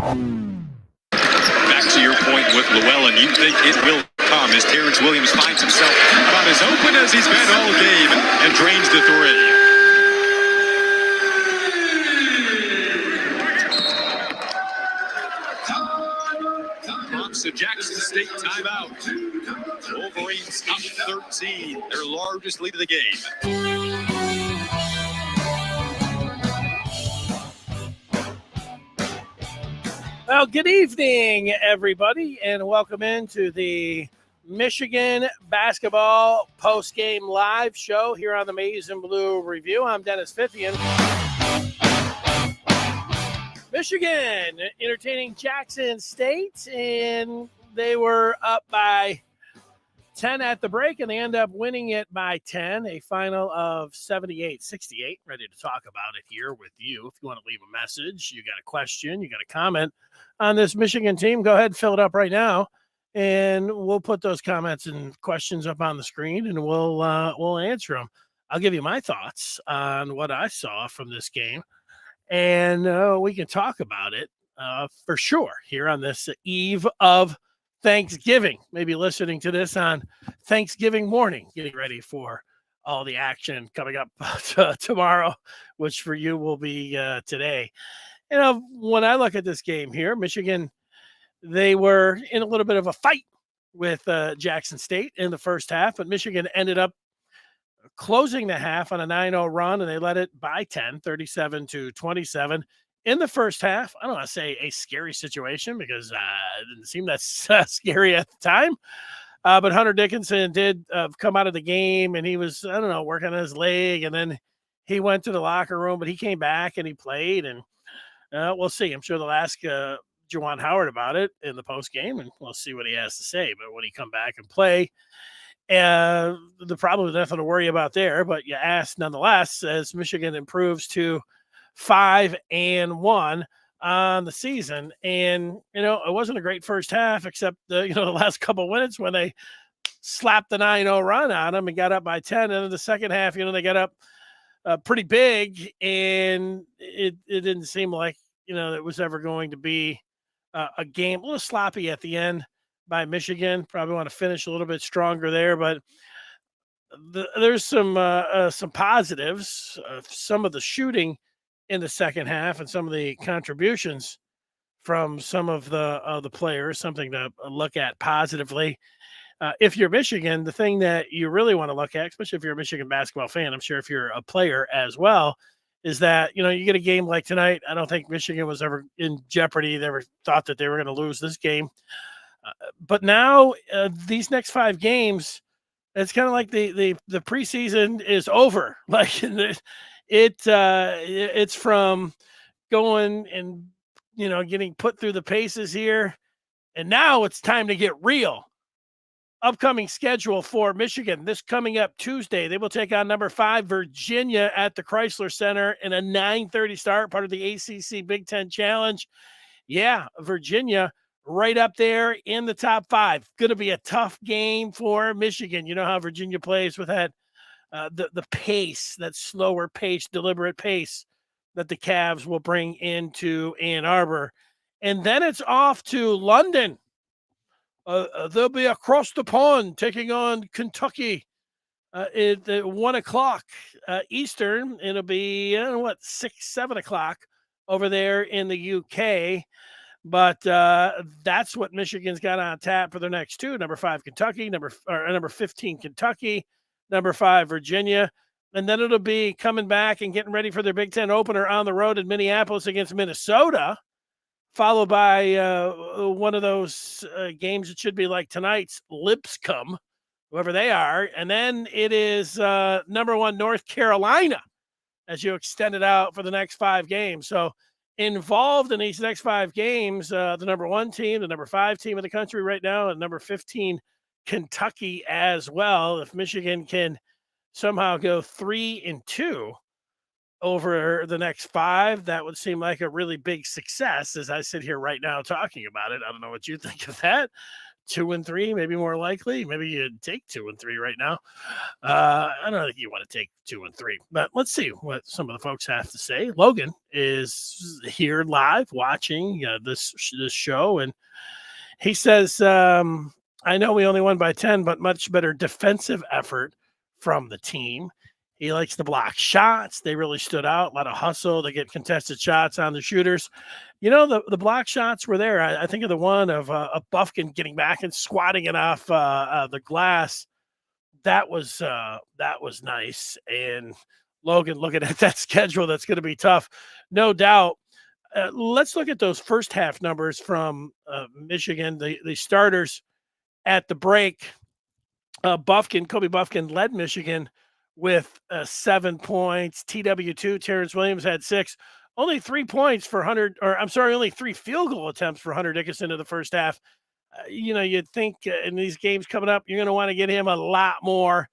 Back to your point with Llewellyn, you think it will come as Terrence Williams finds himself about as open as he's been all game and drains the three. Prompts the Jackson State timeout. Wolverines up 13, their largest lead of the game. Well, good evening, everybody, and welcome into the Michigan basketball post-game live show here on the Maize and Blue Review. I'm Dennis Fithian. Michigan entertaining Jackson State, and they were up by 10 at the break, and they end up winning it by 10, a final of 78-68. Ready to talk about it here with you. If you want to leave a message, you got a question, you got a comment on this Michigan team, go ahead and fill it up right now, and we'll put those comments and questions up on the screen, and we'll answer them. I'll give you my thoughts on what I saw from this game, and we can talk about it for sure here on this eve of Thanksgiving. Maybe listening to this on Thanksgiving morning, getting ready for all the action coming up tomorrow, which for you will be today. When I look at this game here, Michigan, they were in a little bit of a fight with Jackson State in the first half, but Michigan ended up closing the half on a 9-0 run, and they led it by 10, 37-27. In the first half, I don't want to say a scary situation because it didn't seem that scary at the time. But Hunter Dickinson did come out of the game, and he was, working on his leg. And then he went to the locker room, but he came back and he played. And we'll see. I'm sure they'll ask Juwan Howard about it in the post game, and we'll see what he has to say. But when he come back and play, the probably nothing to worry about there. But you ask nonetheless, as Michigan improves to 5-1 on the season. And, it wasn't a great first half, except the last couple of minutes when they slapped the 9-0 run on them and got up by 10. And in the second half, they got up pretty big, and it didn't seem like, it was ever going to be a game. A little sloppy at the end by Michigan. Probably want to finish a little bit stronger there, but there's some positives. Some of the shooting in the second half and some of the contributions from some of the players, something to look at positively. If you're Michigan, the thing that you really want to look at, especially if you're a Michigan basketball fan, I'm sure if you're a player as well, is that, you get a game like tonight. I don't think Michigan was ever in jeopardy. They ever thought that they were going to lose this game. But now these next 5 games, it's kind of like the preseason is over. Like it's from going and, getting put through the paces here. And now it's time to get real. Upcoming schedule for Michigan this coming up Tuesday. They will take on number 5 Virginia at the Crisler Center in a 9:30 start, part of the ACC Big Ten Challenge. Yeah, Virginia right up there in the top 5. Going to be a tough game for Michigan. You know how Virginia plays with that the pace, that slower pace, deliberate pace that the Cavs will bring into Ann Arbor. And then it's off to London. They'll be across the pond taking on Kentucky at 1 o'clock Eastern. It'll be, 6, 7 o'clock over there in the UK. But that's what Michigan's got on tap for their next 2. Number 5, Kentucky, number 15, Kentucky, number 5, Virginia. And then it'll be coming back and getting ready for their Big Ten opener on the road in Minneapolis against Minnesota, followed by one of those games that should be like tonight's, Lipscomb, whoever they are. And then it is number 1, North Carolina, as you extend it out for the next 5 games. So involved in these next 5 games, the number 1 team, the number 5 team in the country right now, and number 15, Kentucky as well. If Michigan can somehow go 3-2 over the next 5, that would seem like a really big success as I sit here right now talking about it. I don't know what you think of that. 2-3, maybe more likely. Maybe you'd take 2-3 right now. I don't think you want to take 2-3, but let's see what some of the folks have to say. Logan is here live watching this show, and he says, I know we only won by 10, but much better defensive effort from the team. He likes to block shots. They really stood out. A lot of hustle. They get contested shots on the shooters. The block shots were there. I think of the one of Buffkin getting back and squatting it off the glass. That was nice. And Logan, looking at that schedule, that's going to be tough, no doubt. Let's look at those first half numbers from Michigan. The starters at the break. Kobe Buffkin led Michigan with 7 points. TW2, Terrence Williams had 6. Only 3 points for Hunter, only 3 field goal attempts for Hunter Dickinson in the first half. You'd think in these games coming up, you're going to want to get him a lot more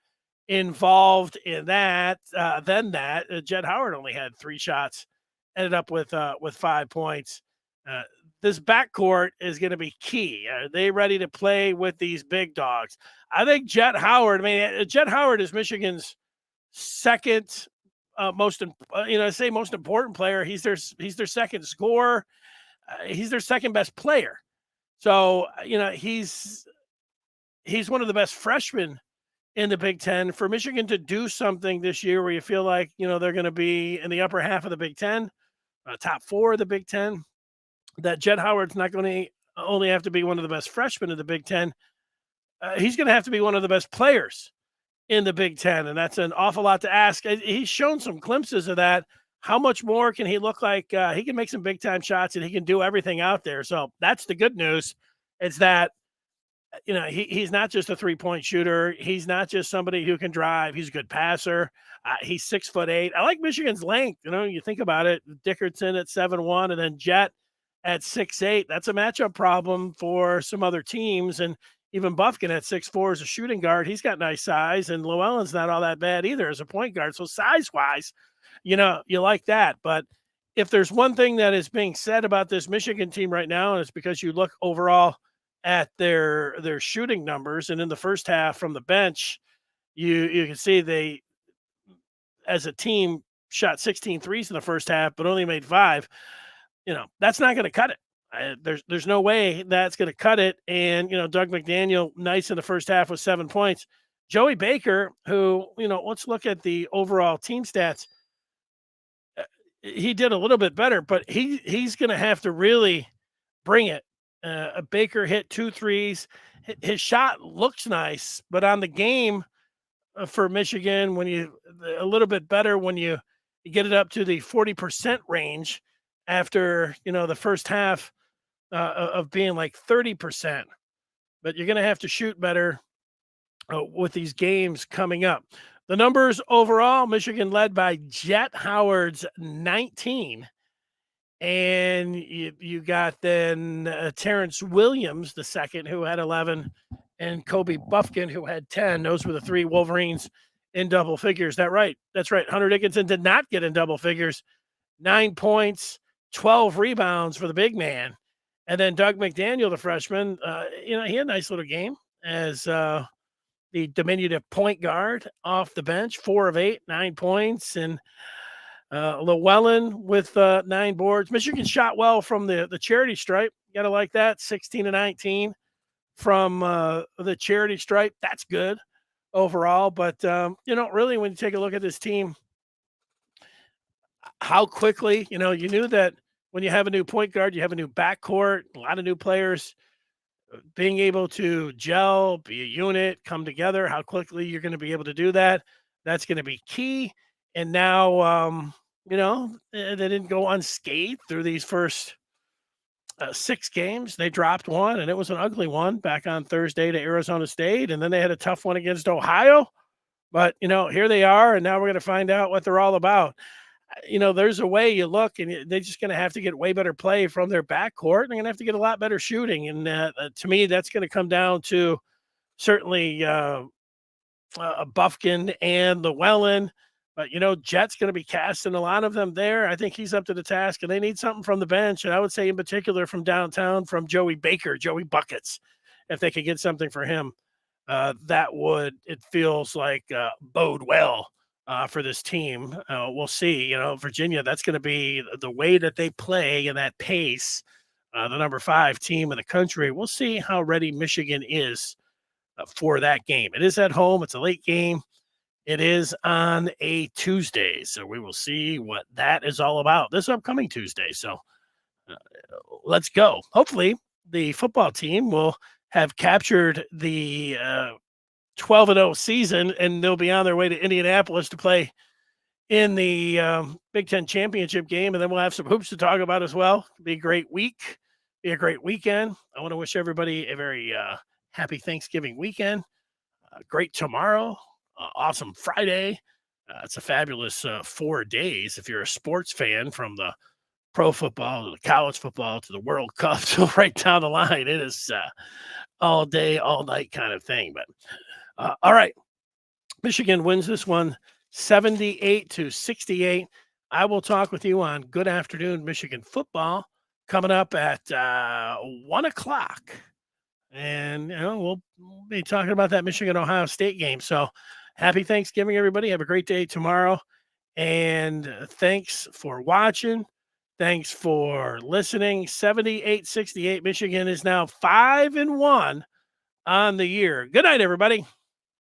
involved in that than that. Jett Howard only had 3 shots, ended up with 5 points. This backcourt is going to be key. Are they ready to play with these big dogs? I think Jett Howard. Jett Howard is Michigan's second most important player. He's their second scorer. He's their second best player. So he's one of the best freshmen in the Big Ten. For Michigan to do something this year where you feel like they're going to be in the upper half of the Big Ten, top 4 of the Big Ten, that Jett Howard's not going to only have to be one of the best freshmen of the Big Ten. He's going to have to be one of the best players in the Big Ten, and that's an awful lot to ask. He's shown some glimpses of that. How much more can he look like? He can make some big-time shots, and he can do everything out there. So that's the good news. It's that he's not just a three-point shooter. He's not just somebody who can drive. He's a good passer. He's 6'8". I like Michigan's length. You think about it, Dickerson at 7'1", and then Jett at 6'8". That's a matchup problem for some other teams. And even Buffkin at 6'4" as a shooting guard, he's got nice size. And Llewellyn's not all that bad either as a point guard. So size-wise, you like that. But if there's one thing that is being said about this Michigan team right now, and it's because you look overall at their shooting numbers, and in the first half from the bench, you can see they, as a team, shot 16 threes in the first half, but only made 5. That's not going to cut it. There's no way that's going to cut it. And, Doug McDaniel, nice in the first half with 7 points. Joey Baker, who, let's look at the overall team stats. He did a little bit better, but he's going to have to really bring it. Baker hit 2 threes. His shot looks nice, but on the game for Michigan, a little bit better when you get it up to the 40% range after, the first half of being like 30%. But you're going to have to shoot better with these games coming up. The numbers overall, Michigan led by Jett Howard's 19. And you got then Terrence Williams, the second, who had 11, and Kobe Buffkin, who had 10. Those were the 3 Wolverines in double figures. That's right. Hunter Dickinson did not get in double figures. 9 points, 12 rebounds for the big man. And then Doug McDaniel, the freshman, he had a nice little game as the diminutive point guard off the bench, 4 of 8, 9 points. And Llewellyn with 9 boards. Michigan shot well from the charity stripe. You got to like that. 16-19 from the charity stripe. That's good overall. But, really, when you take a look at this team, how quickly, you knew that when you have a new point guard, you have a new backcourt, a lot of new players being able to gel, be a unit, come together, how quickly you're going to be able to do that. That's going to be key. And now, they didn't go unscathed through these first 6 games. They dropped one, and it was an ugly one back on Thursday to Arizona State. And then they had a tough one against Ohio. But, here they are, and now we're going to find out what they're all about. There's a way you look, and they're just going to have to get way better play from their backcourt. They're going to have to get a lot better shooting. And to me, that's going to come down to certainly Buffkin and Llewellyn. But, Jett's going to be casting a lot of them there. I think he's up to the task, and they need something from the bench. And I would say in particular from downtown, from Joey Baker, Joey Buckets. if they could get something for him, that would, it feels like, bode well for this team. We'll see. Virginia, that's going to be the way that they play and that pace. The number 5 team in the country. We'll see how ready Michigan is for that game. It is at home. It's a late game. It is on a Tuesday, so we will see what that is all about this upcoming Tuesday. So let's go. Hopefully, the football team will have captured the 12-0 season, and they'll be on their way to Indianapolis to play in the Big Ten championship game, and then we'll have some hoops to talk about as well. Be a great week, be a great weekend. I want to wish everybody a very happy Thanksgiving weekend. Great tomorrow, awesome Friday. It's a fabulous 4 days if you're a sports fan, from the pro football to the college football to the World Cup to right down the line. It is all day, all night kind of thing. But all right, Michigan wins this one 78-68. I will talk with you on Good Afternoon Michigan Football coming up at 1 o'clock. And we'll be talking about that Michigan-Ohio State game. So happy Thanksgiving, everybody. Have a great day tomorrow. And thanks for watching. Thanks for listening. 78-68. Michigan is now 5-1 on the year. Good night, everybody.